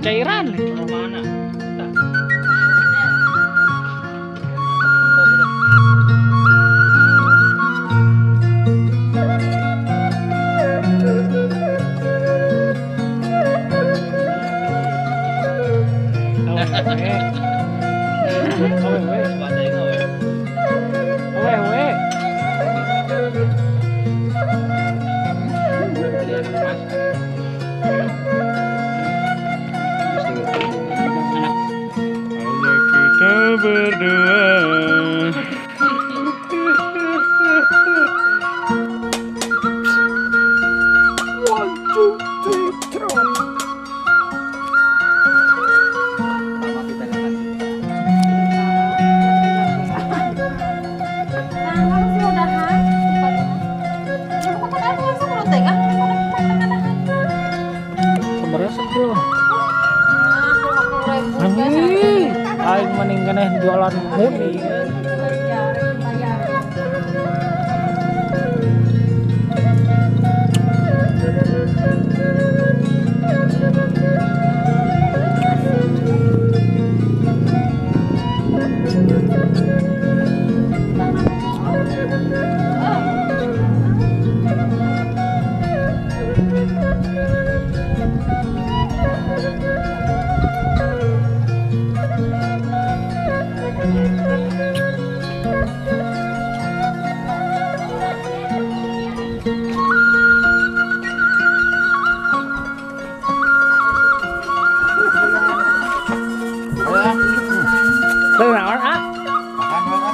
cairan. Mana? Hanya kita berdua. One, two, three, throw. Sebenarnya sebelum aing mending keneh jualan muni. Kenaon ah?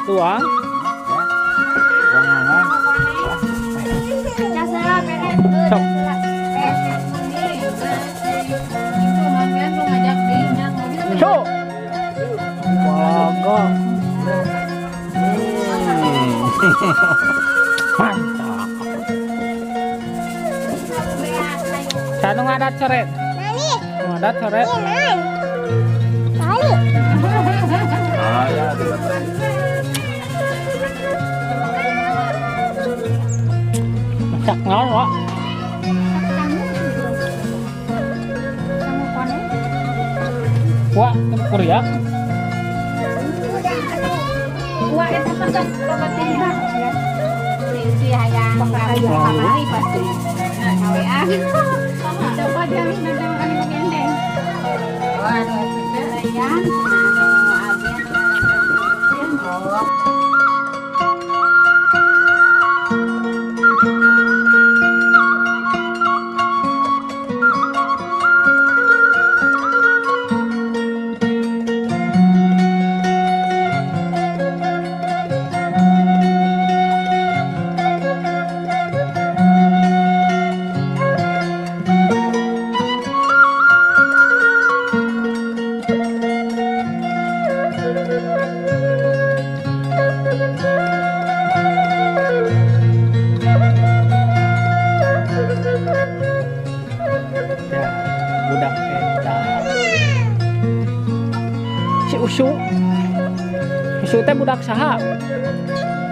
Tuang. Sok. Cuk. Walaga. Mantap. Sanu ngadat coret. Ngadat coret. Masak naon, Wak? Wak, Korea. Wak eta pesan lobatina. Si hayang karya kamari pasti. Ngawean. Coba jamin nang kali gendeng. Waduh, sayang. Budak eta si Usu teh budak saha?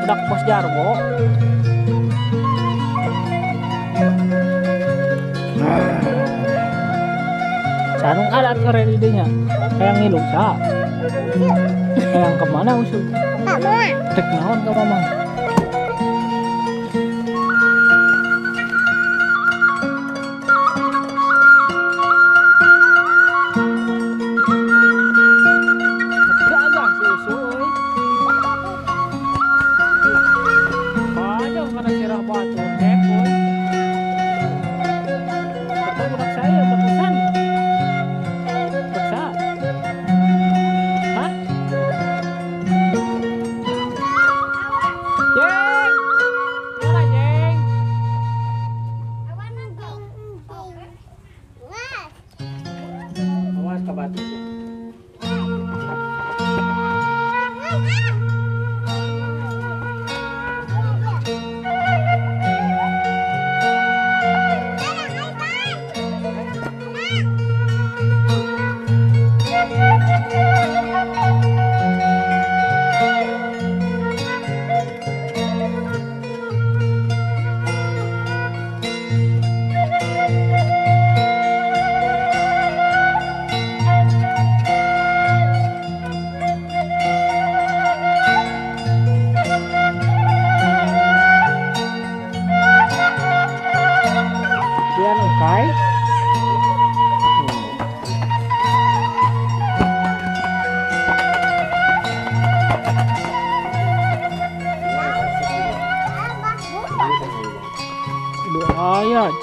Budak Bos Jarwo. Sarung adat keren idenya. Hayang ngilung saha? Hayang kemana Usu? Tek naon ka Mamang?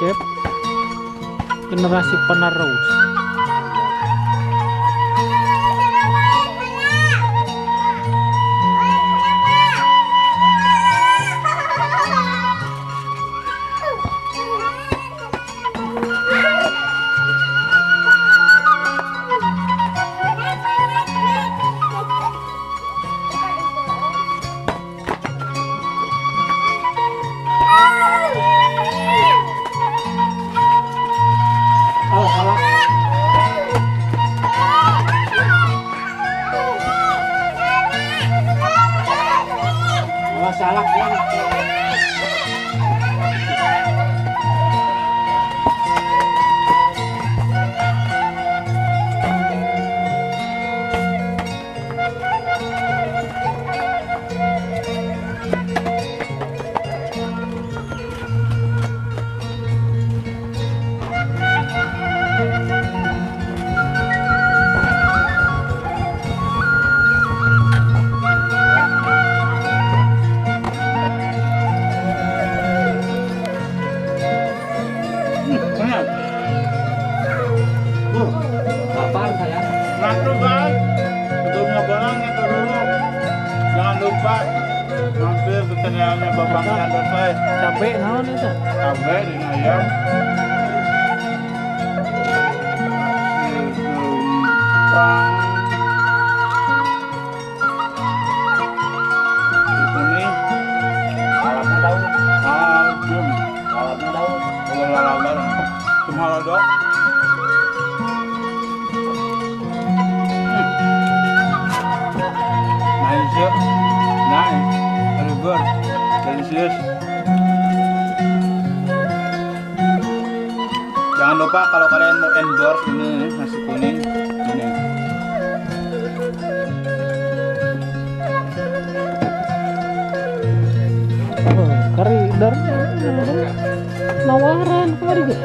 Cep. Generasi penerus. Oh, salah. Oh, salah ya. Benar. Lapar saya. Langsung guys, untuk ngebarang itu dulu. Jangan lupa mampir ke channelnya Bapak Nandor saya. Capek naon eta? Cabai dan ayam. Kuning. Alatnya daun, Jum. alatnya daun. Kalau lalaban, cuma lodok. Nice ya. Nice. Very good. Delicious. Jangan lupa kalau kalian mau endorse ini nasi kuning ini. Oh, kari dar nawaran kemarin ge.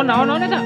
Naon eta?